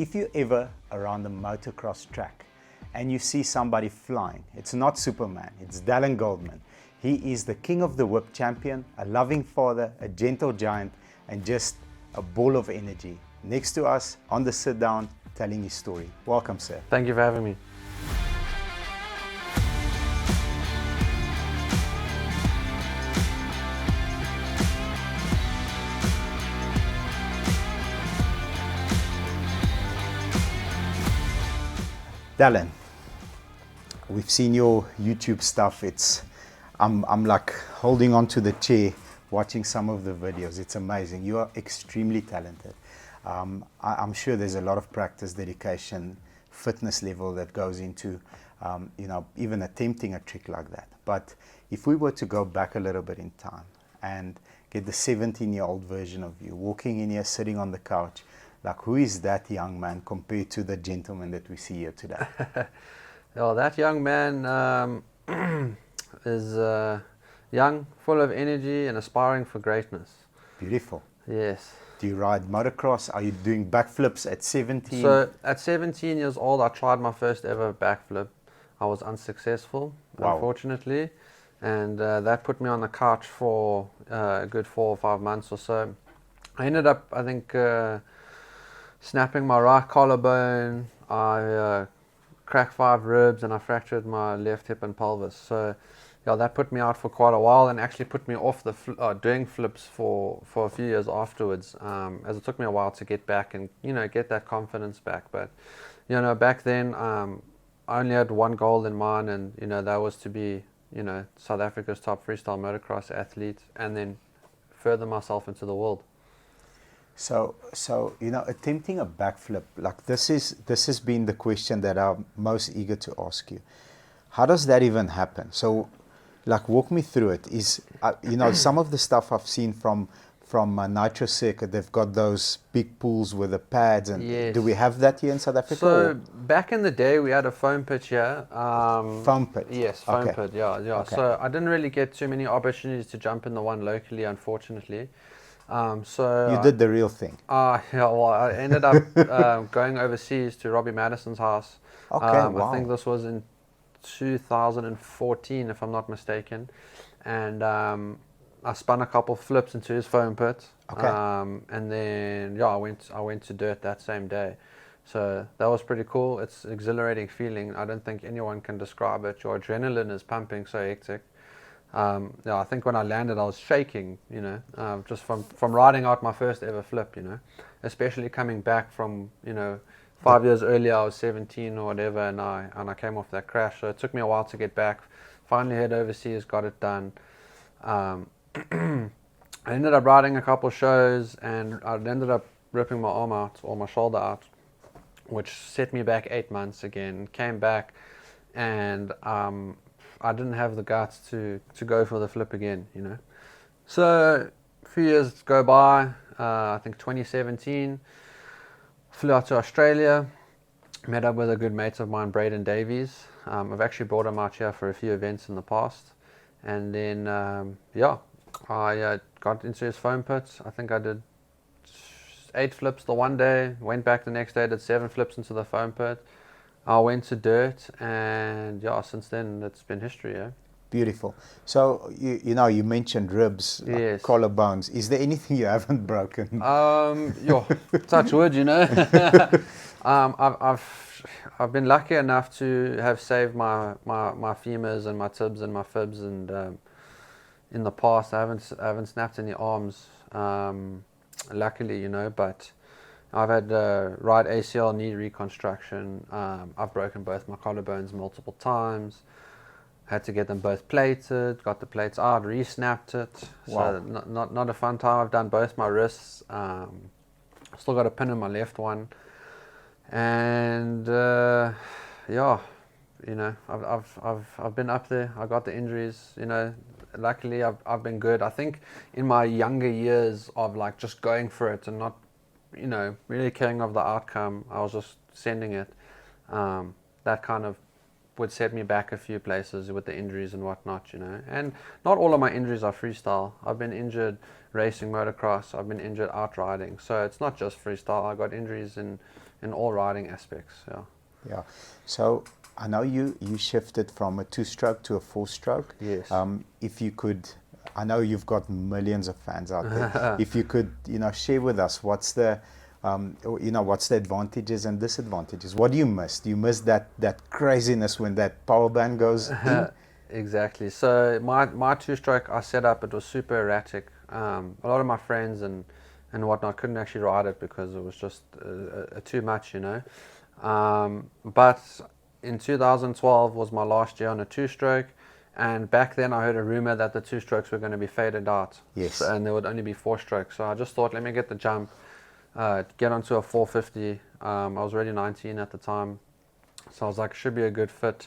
If you're ever around the motocross track and you see somebody flying, it's not Superman, it's Dallan Goldman. He is the king of the whip champion, a loving father, a gentle giant, and just a ball of energy. Next to us on the sit down, telling his story. Welcome, sir. Thank you for having me. Dallan, we've seen your YouTube stuff. I'm like holding on to the chair, watching some of the videos. It's amazing. You are extremely talented. I'm sure there's a lot of practice, dedication, fitness level that goes into, even attempting a trick like that. But if we were to go back a little bit in time and get the 17-year-old version of you walking in here, sitting on the couch, like, who is that young man compared to the gentleman that we see here today? Well, that young man is young, full of energy and aspiring for greatness. Beautiful. Yes. Do you ride motocross? Are you doing backflips at 17? So at 17 years old, I tried my first ever backflip. I was unsuccessful, unfortunately. And that put me on the couch for a good 4 or 5 months or so. I ended up, I think, snapping my right collarbone. I cracked 5 ribs and I fractured my left hip and pelvis. So yeah, that put me out for quite a while and actually put me off the doing flips for a few years afterwards, as it took me a while to get back and get that confidence back. But back then I only had one goal in mind, and that was to be South Africa's top freestyle motocross athlete and then further myself into the world. So attempting a backflip, like this has been the question that I'm most eager to ask you. How does that even happen? So, like, walk me through it. Is some of the stuff I've seen from Nitro Circuit, they've got those big pools with the pads, and yes. Do we have that here in South Africa? So back in the day, we had a foam pit here. Foam pit. Yes, foam okay. pit. Yeah. Okay. So I didn't really get too many opportunities to jump in the one locally, unfortunately. So you did the real thing. I ended up going overseas to Robbie Madison's house. Okay, wow. I think this was in 2014, if I'm not mistaken, and I spun a couple flips into his foam pit. Okay. And then I went to dirt that same day. So that was pretty cool. It's an exhilarating feeling. I don't think anyone can describe it. Your adrenaline is pumping so hectic. I think when I landed, I was shaking, just from riding out my first ever flip, especially coming back from, 5 years earlier, I was 17 or whatever, and I came off that crash. So it took me a while to get back. Finally head overseas, got it done. I ended up riding a couple shows, and I ended up ripping my arm out or my shoulder out, which set me back 8 months again. Came back, and I didn't have the guts to go for the flip again, So a few years go by, I think 2017, flew out to Australia, met up with a good mate of mine, Braden Davies. I've actually brought him out here for a few events in the past. And then, I got into his foam pit. I think I did 8 flips the one day, went back the next day, did 7 flips into the foam pit. I went to dirt, and since then it's been history. Yeah. Beautiful. So you mentioned ribs, yes. Collarbones. Is there anything you haven't broken? Touch wood, I've been lucky enough to have saved my femurs and my tibs and my fibs, and in the past I haven't snapped any arms, luckily, but I've had right ACL knee reconstruction. I've broken both my collarbones multiple times. Had to get them both plated. Got the plates out, re-snapped it. Wow. So not a fun time. I've done both my wrists. Still got a pin in my left one. And I've been up there. I got the injuries. Luckily I've been good. I think in my younger years of like just going for it and not really caring of the outcome, I was just sending it. That kind of would set me back a few places with the injuries and whatnot, And not all of my injuries are freestyle. I've been injured racing motocross. I've been injured out riding. So it's not just freestyle. I got injuries in in all riding aspects. Yeah. Yeah. So I know you shifted from a two-stroke to a four-stroke. Yes. If you could, I know you've got millions of fans out there. If you could, share with us what's the what's the advantages and disadvantages. What do you miss? Do you miss that craziness when that power band goes in? Exactly. So my two-stroke I set up, it was super erratic. A lot of my friends and whatnot couldn't actually ride it because it was just too much, But in 2012 was my last year on a two-stroke, and back then I heard a rumor that the two-strokes were going to be faded out. Yes. And there would only be four-strokes. So I just thought, let me get the jump, get onto a 450. I was already 19 at the time, so I was like, should be a good fit.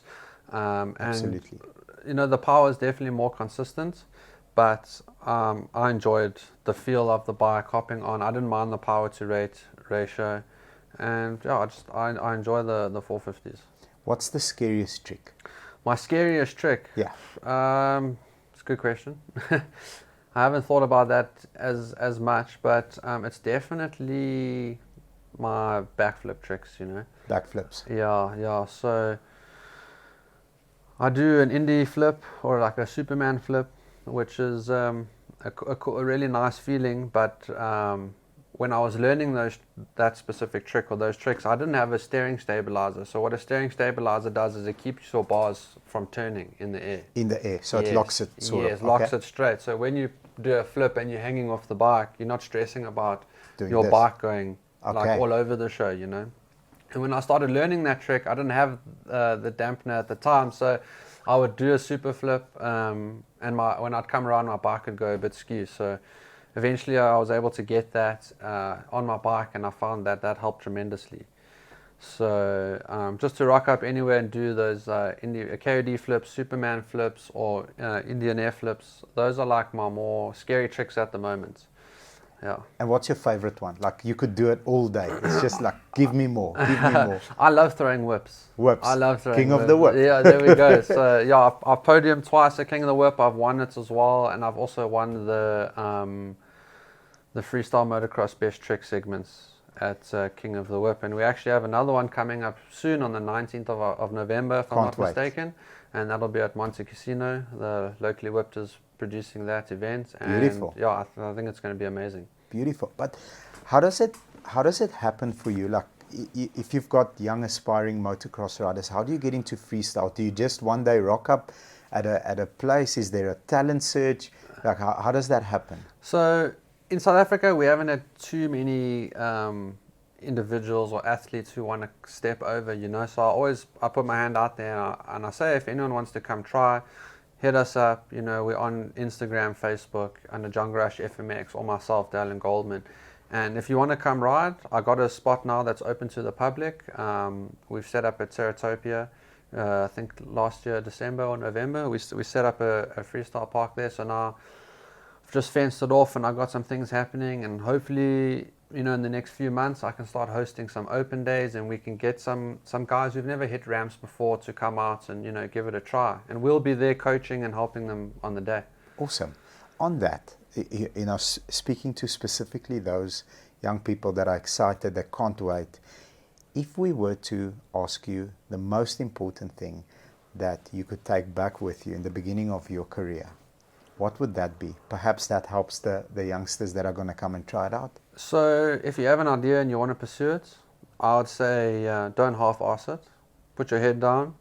Absolutely. And the power is definitely more consistent, but I enjoyed the feel of the bike hopping on. I didn't mind the power to rate ratio, and yeah, I enjoy the 450s. What's the scariest trick? My scariest trick? Yeah. It's a good question. I haven't thought about that as much, but it's definitely my backflip tricks, Backflips. Yeah. So I do an indie flip or like a Superman flip, which is a really nice feeling. But when I was learning that specific trick or those tricks, I didn't have a steering stabilizer. So what a steering stabilizer does is it keeps your bars from turning in the air. In the air, so it locks it sort of. Yes, locks it straight. So when you do a flip and you're hanging off the bike, you're not stressing about your bike going like all over the show, And when I started learning that trick, I didn't have the dampener at the time, so I would do a super flip, and when I'd come around, my bike would go a bit skew. So eventually I was able to get that on my bike, and I found that helped tremendously. So just to rock up anywhere and do those KOD flips, Superman flips, or Indian air flips, those are like my more scary tricks at the moment. Yeah. And what's your favorite one? Like you could do it all day. It's just like, give me more, give me more. I love throwing whips. Whips. I love throwing King whips. of the whip. Yeah, there we go. So yeah, I've podiumed twice at King of the Whip. I've won it as well, and I've also won the Freestyle Motocross Best Trick segments at King of the Whip, and we actually have another one coming up soon on the 19th of November, if I'm not mistaken, and that'll be at Monte Casino. The Locally Whipped is producing that event, and beautiful. Yeah, I think it's going to be amazing. Beautiful. But how does it happen for you? Like if you've got young aspiring motocross riders, how do you get into freestyle? Do you just one day rock up at a place? Is there a talent search? Like how does that happen? So in South Africa, we haven't had too many individuals or athletes who want to step over, So I put my hand out there and I say, if anyone wants to come try, hit us up. We're on Instagram, Facebook, under Jungle Rush FMX, or myself, Dallan Goldman. And if you want to come ride, I got a spot now that's open to the public. We've set up at Ceratopia, I think last year, December or November. We set up a freestyle park there. So now I've just fenced it off, and I've got some things happening, and hopefully, in the next few months, I can start hosting some open days, and we can get some guys who've never hit ramps before to come out and, give it a try. And we'll be there coaching and helping them on the day. Awesome. On that, speaking to specifically those young people that are excited, that can't wait, if we were to ask you the most important thing that you could take back with you in the beginning of your career, what would that be? Perhaps that helps the youngsters that are going to come and try it out. So if you have an idea and you want to pursue it, I would say don't half-ass it. Put your head down,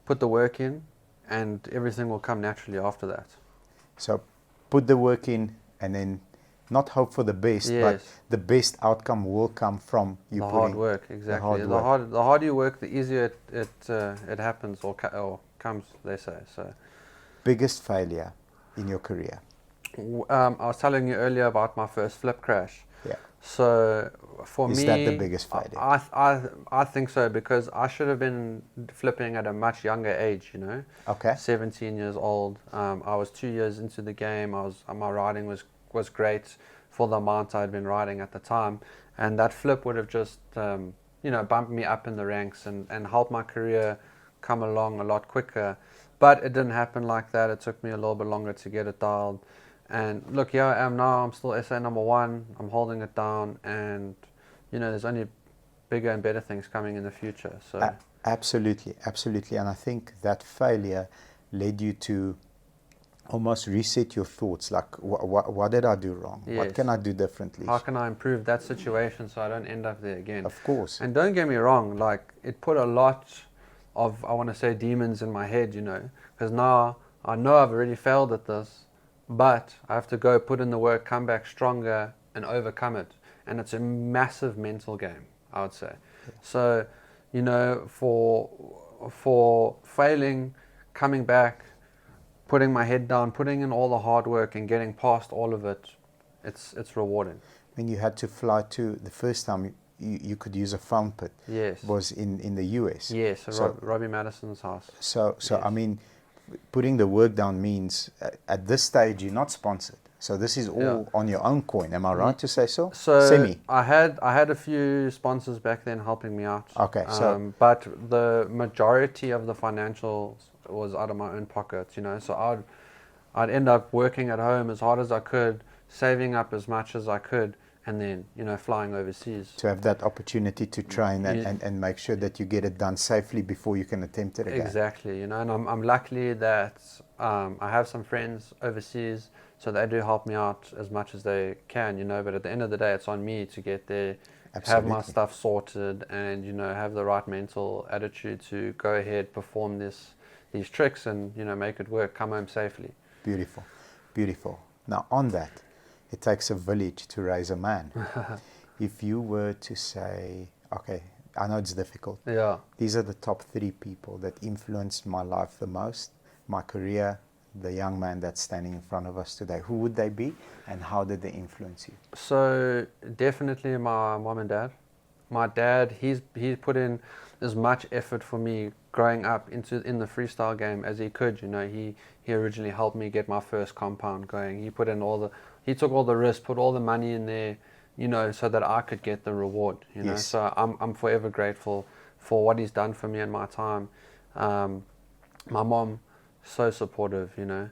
put the work in, and everything will come naturally after that. So put the work in, and then not hope for the best, but the best outcome will come from you putting hard work. Exactly. The harder you work, the easier it happens or comes, they say. So biggest failure in your career? I was telling you earlier about my first flip crash. Yeah. So for me, is that the biggest failure? I think so, because I should have been flipping at a much younger age. Okay. 17 years old. I was 2 years into the game. My riding was great for the amount I'd been riding at the time, and that flip would have just bumped me up in the ranks and helped my career come along a lot quicker. But it didn't happen like that. It took me a little bit longer to get it dialed. And look, here I am now. I'm still SA number 1. I'm holding it down. And, there's only bigger and better things coming in the future. So Absolutely, and I think that failure led you to almost reset your thoughts, like what did I do wrong? Yes. What can I do differently? How can I improve that situation so I don't end up there again? Of course. And don't get me wrong, like, it put a lot of, I want to say, demons in my head, you know, because now I know I've already failed at this, but I have to go put in the work, come back stronger and overcome it. And it's a massive mental game, I would say. Yeah. So, you know, for failing, coming back, putting my head down, putting in all the hard work and getting past all of it, it's rewarding. When you had to fly to, the first time you could use a foam pit, Yes, was in the US. yes, So Robbie Madison's house. yes. I mean, putting the work down means at this stage you're not sponsored. So this is all on your own coin. Am I right to say so? So Semi. I had a few sponsors back then helping me out. Okay, so but the majority of the financials was out of my own pocket, you know. So I'd end up working at home as hard as I could, saving up as much as I could, and then, you know, flying overseas. to have that opportunity to train and make sure that you get it done safely before you can attempt it again. Exactly, you know, and I'm lucky that I have some friends overseas, so they do help me out as much as they can, you know. But at the end of the day, it's on me to get there, have my stuff sorted, and, you know, have the right mental attitude to go ahead, perform these tricks, and, you know, make it work, come home safely. Beautiful, beautiful. Now on that, it takes a village to raise a man. If you were to say, okay, I know it's difficult. Yeah. These are the top 3 people that influenced my life the most, my career, the young man that's standing in front of us today. Who would they be, and how did they influence you? So definitely my mom and dad. My dad, he put in as much effort for me growing up in the freestyle game as he could. You know, he originally helped me get my first compound going. He put in he took all the risk, put all the money in there, you know, so that I could get the reward. You know, so I'm forever grateful for what he's done for me in my time. My mom, so supportive. You know,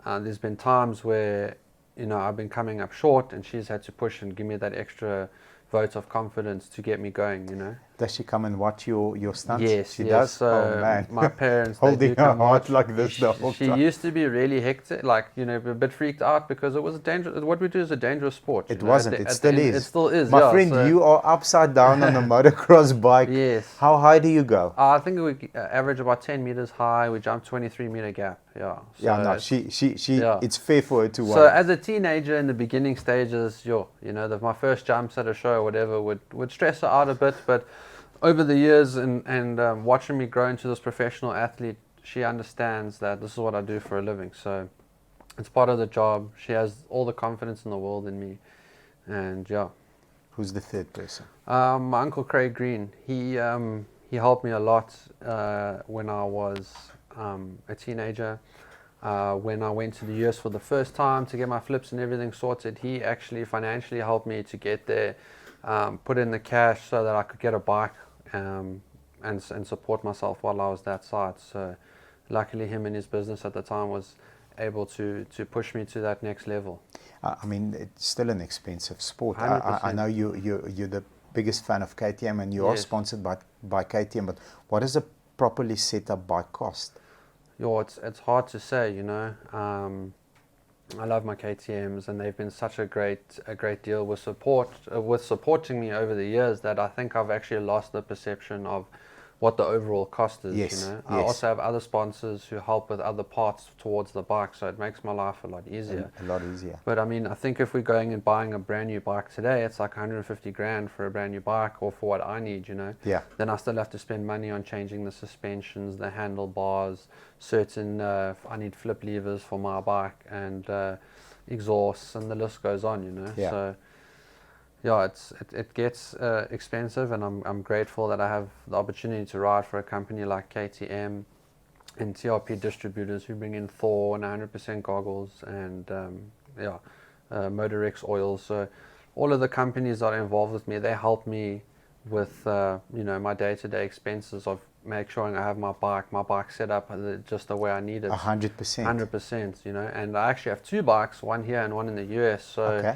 there's been times where, you know, I've been coming up short, and she's had to push and give me that extra vote of confidence to get me going, you know. Does she come and watch your stunts? Yes, she does. So oh man, my parents holding her heart like this the whole She time. used to be really hectic, like, you know, a bit freaked out because it was a dangerous. What we do is a dangerous sport. It wasn't. It still is. It still is. My friend, so you are upside down on a motocross bike. Yes. How high do you go? I think we average about 10 meters high. We jump 23-meter gap. Yeah. So Yeah, no, she. It's fair for her to worry. So as a teenager in the beginning stages, you know, my first jumps at a show or whatever would stress her out a bit, but over the years and watching me grow into this professional athlete, she understands that this is what I do for a living. So it's part of the job. She has all the confidence in the world in me, and yeah. Who's the third person? My uncle Craig Green. He helped me a lot when I was a teenager. When I went to the US for the first time to get my flips and everything sorted, he actually financially helped me to get there, put in the cash so that I could get a bike and support myself while I was that side. So luckily him and his business at the time was able to push me to that next level. I mean, it's still an expensive sport. 100%. I know you're the biggest fan of KTM, and you are sponsored by KTM, but what does a properly set up bike cost? It's hard to say, you know. I love my KTMs, and they've been such a great deal with supporting me over the years that I think I've actually lost the perception of what the overall cost is. Yes, you know, yes. I also have other sponsors who help with other parts towards the bike, so it makes my life a lot easier. A lot easier. But I mean, I think if we're going and buying a brand new bike today, it's like 150 grand for a brand new bike, or for what I need, you know. Yeah. Then I still have to spend money on changing the suspensions, the handlebars, certain. I need flip levers for my bike, and exhausts, and the list goes on, you know. Yeah. So yeah, it gets expensive, and I'm grateful that I have the opportunity to ride for a company like KTM and TRP distributors who bring in Thor and 100% goggles and Motorex oils. So all of the companies that are involved with me, they help me with you know, my day-to-day expenses of make sure I have my bike set up just the way I need it. 100%. 100%, you know. And I actually have 2 bikes, one here and one in the US. So Okay.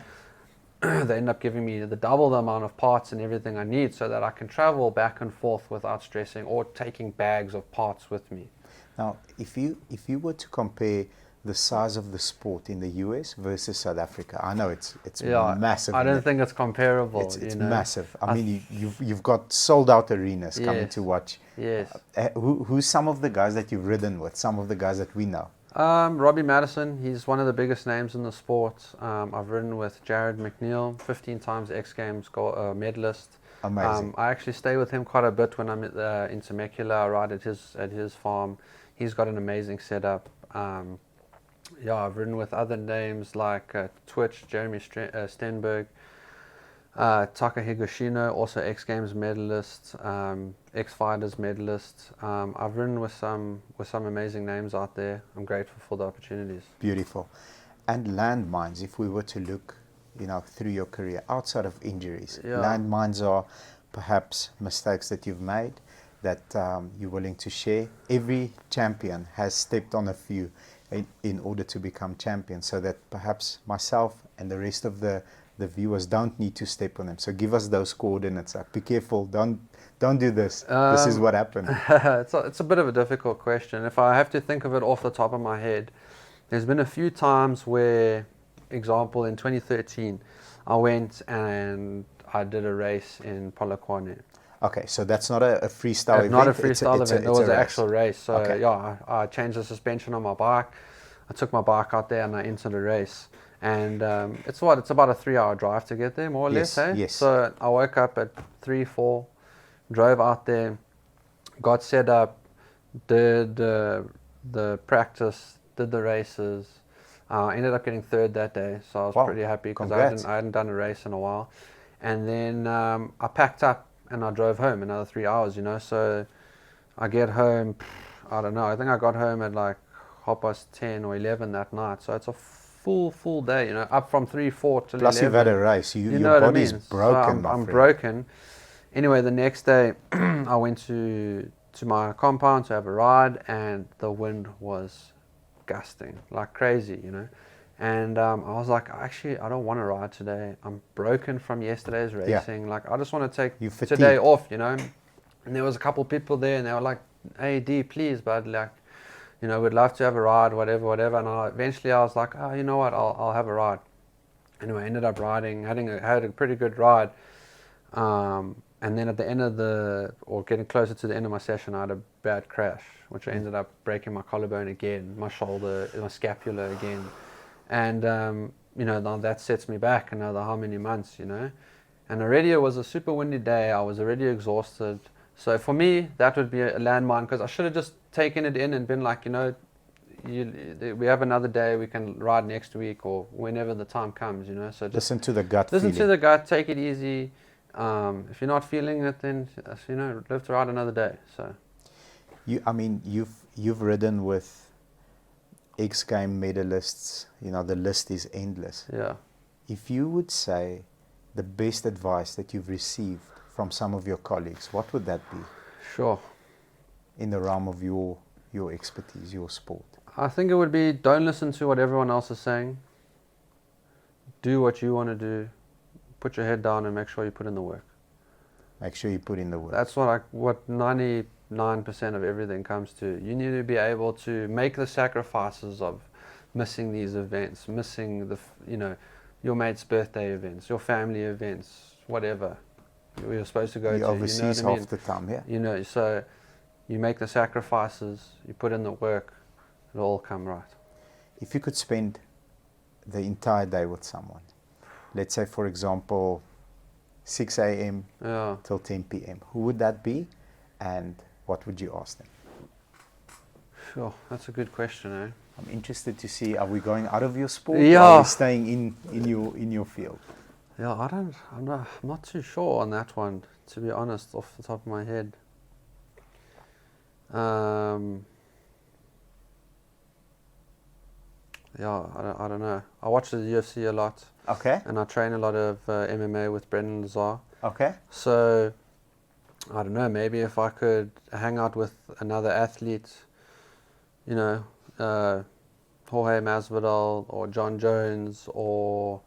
they end up giving me the double the amount of parts and everything I need so that I can travel back and forth without stressing or taking bags of parts with me. Now, if you were to compare the size of the sport in the US versus South Africa, I know it's massive. I don't think it's comparable. It's massive. I mean, you've got sold out arenas coming to watch. Yes. Who's some of the guys that you've ridden with? Some of the guys that we know. Robbie Madison, he's one of the biggest names in the sport. I've ridden with Jared McNeil, 15 times X Games medalist. Amazing. I actually stay with him quite a bit when I'm in Temecula. I ride at his farm. He's got an amazing setup. I've ridden with other names like Twitch, Jeremy Stenberg, Taka Higashino, also X Games medalist, X Fighters medalist. I've ridden with some amazing names out there. I'm grateful for the opportunities. Beautiful. And Landmines, if we were to look, through your career, outside of injuries, Landmines are perhaps mistakes that you've made that you're willing to share. Every champion has stepped on a few in order to become champion, so that perhaps myself and the rest of the viewers don't need to step on them. So give us those coordinates. Be careful. Don't do this. This is what happened. It's a bit of a difficult question. If I have to think of it off the top of my head, there's been a few times where, example, in 2013, I went and I did a race in Polokwane. Okay, so that's not a freestyle event? Not a freestyle event, it was an actual race. So okay. I changed the suspension on my bike. I took my bike out there and I entered a race. And it's about a 3-hour drive to get there, more or less, eh? Yes. So I woke up at 3, 4, drove out there, got set up, did the practice, did the races. Ended up getting third that day, so I was pretty happy because I hadn't done a race in a while. And then I packed up and I drove home another 3 hours, So I get home, I don't know, I think I got home at like 10:30 or 11 that night. So it's a full day, up from 3, 4 to 11. Plus you've had a race, your body's broken. So I'm broken. Anyway, the next day I went to my compound to have a ride, and the wind was gusting like crazy, And I was like, actually, I don't want to ride today. I'm broken from yesterday's racing. Yeah. Like, I just want to take today off, And there was a couple of people there, and they were like, "Hey, D, please, but like, we'd love to have a ride, whatever." And eventually I was like, "Oh, you know what? I'll have a ride." Anyway, I ended up riding, had a pretty good ride. And then at the end getting closer to the end of my session, I had a bad crash, which I ended up breaking my collarbone again, my shoulder, my scapula again. And, now that sets me back another how many months, And already it was a super windy day. I was already exhausted. So for me, that would be a landmine, because I should have just taken it in and been like, we have another day, we can ride next week or whenever the time comes, So just listen to the gut Listen feeling. to the gut, take it easy. If you're not feeling it, then, live to ride another day. So, you've ridden with X Game medalists, the list is endless. Yeah. If you would say the best advice that you've received from some of your colleagues, what would that be? Sure. In the realm of your expertise, your sport? I think it would be, don't listen to what everyone else is saying. Do what you want to do. Put your head down and make sure you put in the work. Make sure you put in the work. That's what 99% of everything comes to. You need to be able to make the sacrifices of missing these events, missing your mate's birthday events, your family events, whatever you're supposed to go to. Overseas half the time, yeah. So you make the sacrifices, you put in the work, it'll all come right. If you could spend the entire day with someone, let's say, for example, 6 a.m. till 10 p.m., who would that be, and what would you ask them? Sure, that's a good question, eh? I'm interested to see, are we going out of your sport, Yeah. or are we staying in your field? Yeah, I'm not too sure on that one, to be honest, off the top of my head. I don't know. I watch the UFC a lot. Okay. And I train a lot of MMA with Brendan Lazar. Okay. So, I don't know, maybe if I could hang out with another athlete, Jorge Masvidal or John Jones or,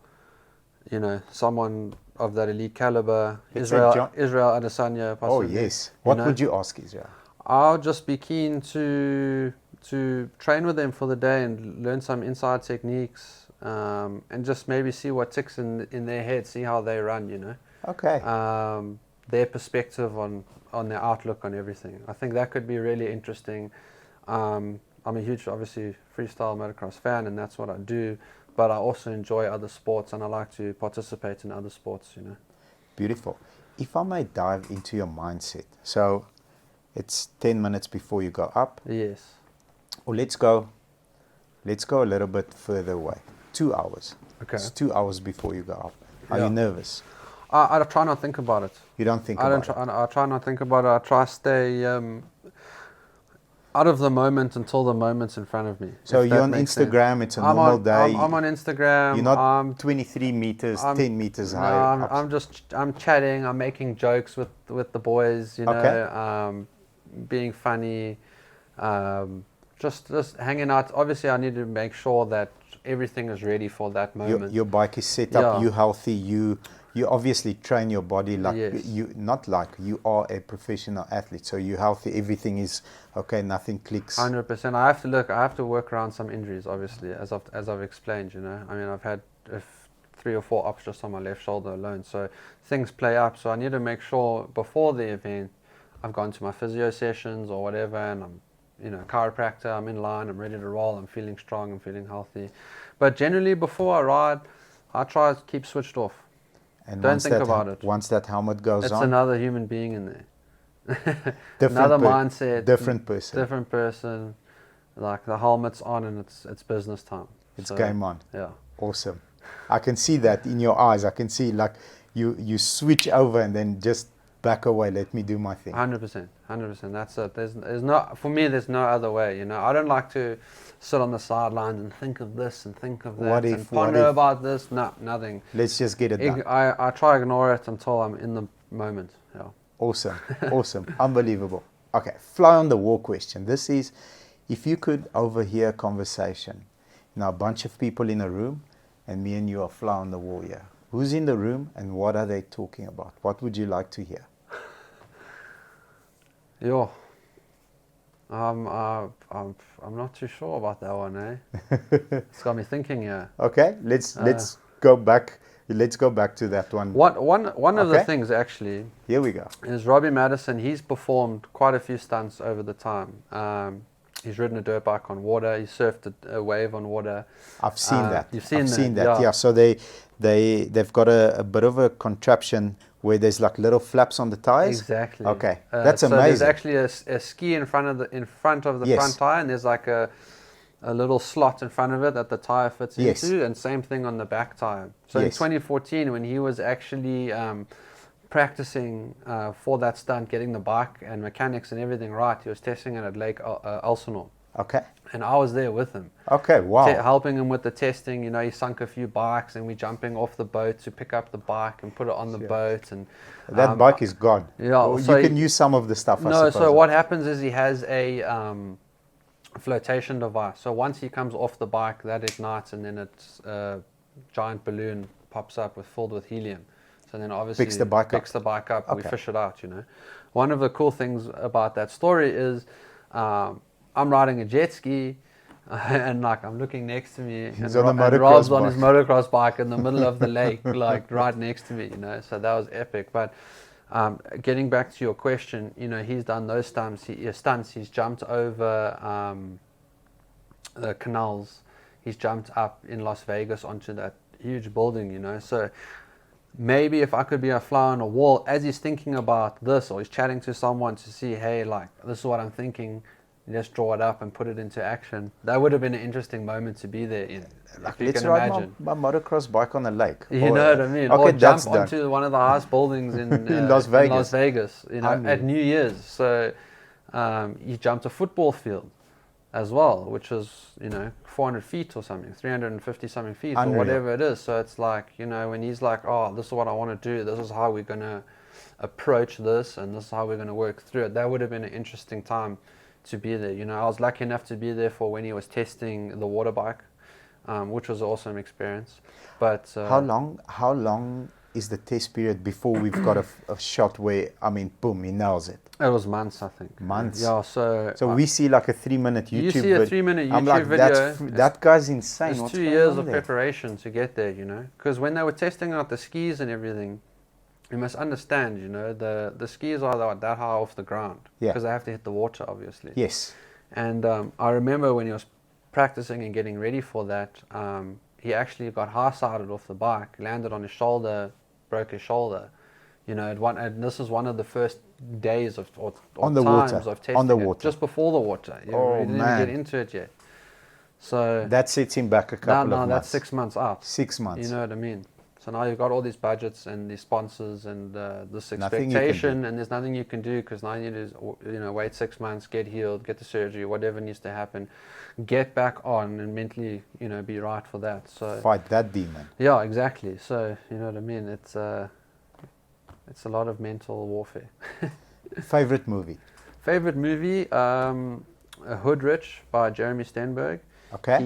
you know, someone of that elite caliber, Let's say Israel Adesanya, Oh possibly. yes. What would you ask Israel? I'll just be keen to train with them for the day and learn some inside techniques, and just maybe see what ticks in their head, see how they run, you know. Okay. Their perspective on their outlook on everything. I think that could be really interesting. I'm a huge, obviously, freestyle motocross fan, and that's what I do. But I also enjoy other sports, and I like to participate in other sports, you know. Beautiful. If I may dive into your mindset. So it's 10 minutes before you go up. Yes. Or let's go a little bit further away. 2 hours. Okay. It's 2 hours before you go up. Are Yeah. you nervous? I try not to think about it. You don't think about it? I try not to think about it. I try to stay out of the moment until the moment's in front of me. So if you're that on makes Instagram, sense. it's a normal day. I'm on Instagram. You're not 23 meters, 10 meters high. No, I'm chatting. I'm making jokes with the boys. You know, Okay. being funny, just hanging out. Obviously, I need to make sure that everything is ready for that moment. Your bike is set up. Yeah. You healthy. You obviously train your body like Yes. you are a professional athlete. So you healthy. Everything is okay. Nothing clicks. 100%. I have to work around some injuries, obviously, as I've explained. You know, I mean, I've had 3 or 4 ups just on my left shoulder alone. So things play up. So I need to make sure before the event, I've gone to my physio sessions or whatever, and I'm, you know, chiropractor. I'm in line. I'm ready to roll. I'm feeling strong. I'm feeling healthy. But generally, before I ride, I try to keep switched off. And Don't think about it. Once that helmet goes It's on, another human being in there. different Another mindset. different person. Different person. Like the helmet's on and it's business time. It's So, game on. Yeah. Awesome. I can see that in your eyes. I can see like you switch over and then just back away. Let me do my thing. 100%. 100%. That's it. There's no, for me, there's no other way. You know, I don't like to sit on the sidelines and think of this and think of that and ponder about this. No, nothing. Let's just get it done. I try to ignore it until I'm in the moment. Yeah. Awesome. Awesome. Unbelievable. Okay. Fly on the wall question. This is, if you could overhear a conversation, a bunch of people in a room and me and you are fly on the wall here. Who's in the room and what are they talking about? What would you like to hear? Yo. I'm not too sure about that one, eh? It's got me thinking, yeah. Okay, let's go back. Let's go back to that one. One of the things actually. Here we go. Is Robbie Madison. He's performed quite a few stunts over the time. He's ridden a dirt bike on water. He surfed a wave on water. I've seen that. You've seen I've that? seen that. Yeah. So they've got a bit of a contraption where there's like little flaps on the tires. Exactly. Okay, that's amazing. So there's actually a ski in front of the front tire, and there's like a little slot in front of it that the tire fits into, and same thing on the back tire. So in 2014, when he was actually practicing for that stunt, getting the bike and mechanics and everything right, he was testing it at Lake Elsinore. Okay. And I was there with him. Okay, wow. Helping him with the testing. You know, he sunk a few bikes and we jumping off the boat to pick up the bike and put it on the boat. And that bike is gone. Yeah. Or so you can use some of the stuff, I suppose. So what happens is he has a flotation device. So once he comes off the bike, that ignites and then it's a giant balloon pops up filled with helium. So then obviously picks the bike up. Okay. We fish it out, you know. One of the cool things about that story is I'm riding a jet ski and like I'm looking next to me and Rob's on his motocross bike in the middle of the lake, like right next to me, you know. So that was epic. But getting back to your question, you know, he's done those stunts. He's jumped over the canals. He's jumped up in Las Vegas onto that huge building, you know. So maybe if I could be a fly on a wall as he's thinking about this, or he's chatting to someone to see, hey, like, this is what I'm thinking, let's draw it up and put it into action. That would have been an interesting moment to be there in. Like, let's ride my motocross bike on a lake. You know what I mean? Okay, or jump onto one of the highest buildings in, in Las Vegas, you know, at New Year's. So he jumped a football field as well, which is, you know, 400 feet or something, 350 something feet or whatever it is. So it's like, you know, when he's like, oh, this is what I want to do, this is how we're going to approach this, and this is how we're going to work through it. That would have been an interesting time to be there. You know, I was lucky enough to be there for when he was testing the water bike which was an awesome experience. But How long is the test period before we've got a shot where, I mean, boom, he nails it? it was months, I think. Months? Yeah, so We see like a 3-minute YouTube you see a 3-minute YouTube I'm like, video. that guy's insane. It's What's 2 going years on of there? preparation to get there, you know. Because when they were testing out the skis and everything, you must understand, you know, the skis are that high off the ground. Yeah. Because they have to hit the water, obviously. Yes. And I remember when he was practicing and getting ready for that, he actually got high-sided off the bike, landed on his shoulder, broke his shoulder. You know, and this is one of the first days or On the times water. of testing On the it, water. just before the water. You didn't even get into it yet. So That sets him back a couple of months. that's 6 months out. 6 months. You know what I mean? So now you've got all these budgets and these sponsors and this Nothing you can expectation, and there's nothing you can do because now you need to, you know, wait 6 months, get healed, get the surgery, whatever needs to happen, get back on and mentally, you know, be right for that. So Fight that demon. yeah, exactly. So you know what I mean? It's a lot of mental warfare. Favorite movie? Favorite movie? Hood Rich by Jeremy Stenberg. Okay.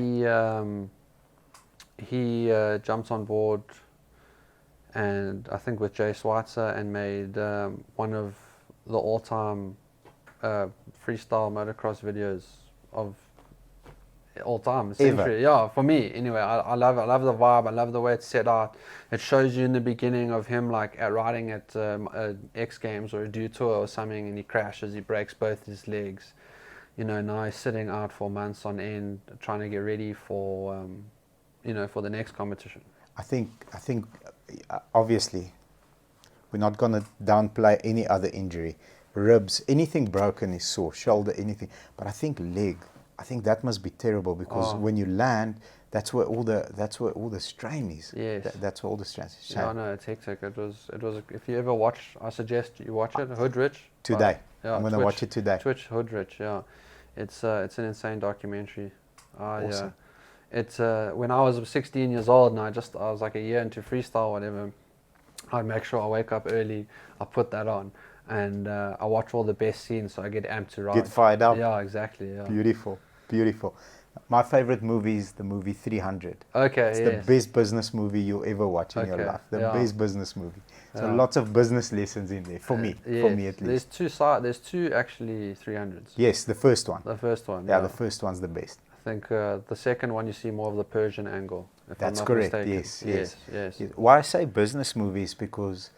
He jumped on board, and I think with Jay Schweitzer, and made one of the all-time freestyle motocross videos of all time, essentially. Yeah, for me anyway. I love the vibe. I love the way it's set out. It shows you in the beginning of him like riding at X Games or a Dew Tour or something, and he crashes. He breaks both his legs. You know, now he's sitting out for months on end, trying to get ready for, you know, for the next competition. I think obviously we're not going to downplay any other injury. Ribs, anything broken is sore, shoulder, anything. But I think leg, I think that must be terrible because when you land, that's where all the strain is. Yes. That's where all the strain is. Yeah, no, it's hectic. It was. If you ever watch, I suggest you watch it. Hood Rich. Today. Yeah, I'm going to watch it today. Twitch Hood Rich. Yeah, it's an insane documentary. Awesome. It's when I was 16 years old and I was like a year into freestyle, whatever. I'd make sure I wake up early. I put that on, and I watch all the best scenes, so I get amped to ride. Get fired up. Yeah, exactly. Yeah. Beautiful, beautiful. My favorite movie is the movie 300. Okay. It's the best business movie you'll ever watch in your life. The best business movie. So lots of business lessons in there for me. Yes. For me at least. There's two actually 300s. Yes, the first one. The first one. Yeah, the first one's the best. I think the second one you see more of the Persian angle. If That's I'm not correct. mistaken. Yes. Why I say business movies because,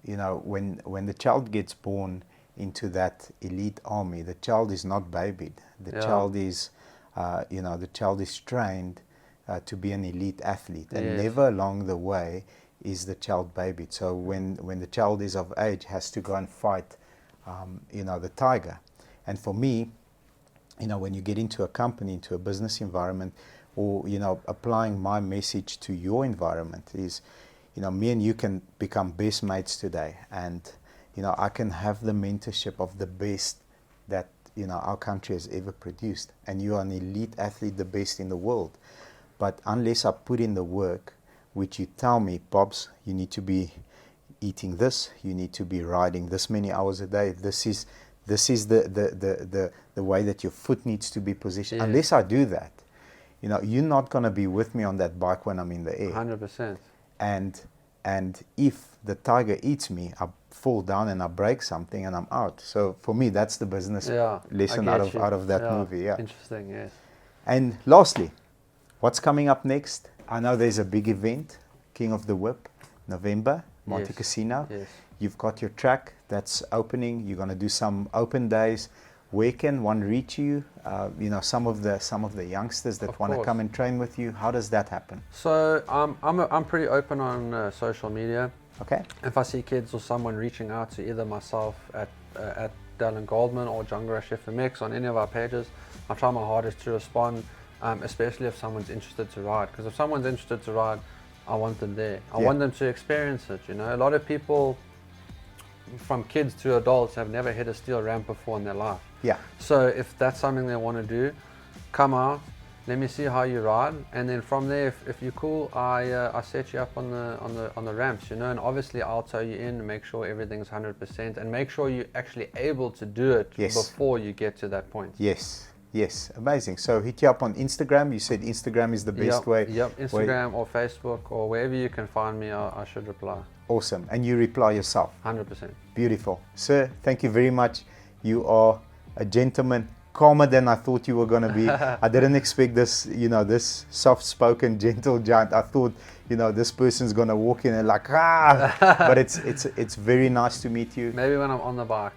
you know, when the child gets born into that elite army, the child is not babied. The child is, you know, the child is trained to be an elite athlete, and never along the way is the child babied. So when the child is of age, has to go and fight, you know, the tiger. And for me, you know, when you get into a company, into a business environment, or, you know, applying my message to your environment is, you know, me and you can become best mates today. And, you know, I can have the mentorship of the best that, you know, our country has ever produced. And you are an elite athlete, the best in the world. But unless I put in the work, which you tell me, Bobs, you need to be eating this, you need to be riding this many hours a day, this is the way that your foot needs to be positioned. Unless I do that, you know, you're not going to be with me on that bike when I'm in the air. 100%. And if the tiger eats me, I fall down and I break something and I'm out. So for me, that's the business lesson out of that movie. Yeah. Interesting. Yes. And lastly, what's coming up next? I know there's a big event, King of the Whip, November, Monte Casino. Yes. You've got your track that's opening. You're going to do some open days. Where can one reach you? You know, some of the youngsters that want to come and train with you. How does that happen? So I'm pretty open on social media. Okay. If I see kids or someone reaching out to either myself at Dallan Goldman or Django Chef Mix on any of our pages, I try my hardest to respond, especially if someone's interested to ride. Because if someone's interested to ride, I want them there. I want them to experience it. You know, a lot of people, from kids to adults, have never hit a steel ramp before in their life. Yeah. So if that's something they want to do, come out, let me see how you ride, and then from there, if you're cool, I set you up on the ramps, you know, and obviously I'll tow you in and make sure everything's 100%, and make sure you're actually able to do it before you get to that point. Yes. Yes, amazing. So hit you up on Instagram. You said Instagram is the best way. Yep, Instagram or Facebook or wherever you can find me, I should reply. Awesome. And you reply yourself. 100%. Beautiful. Sir, thank you very much. You are a gentleman, calmer than I thought you were going to be. I didn't expect this, this soft-spoken, gentle giant. I thought, this person's going to walk in and like, but it's very nice to meet you. Maybe when I'm on the bike.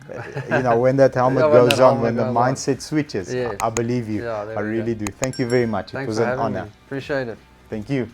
When that helmet when goes that on, helmet when the goes mindset switches, Yes. I believe you. Yeah, I really do. Thank you very much. Thanks It was for an having honor. me. Appreciate it. Thank you.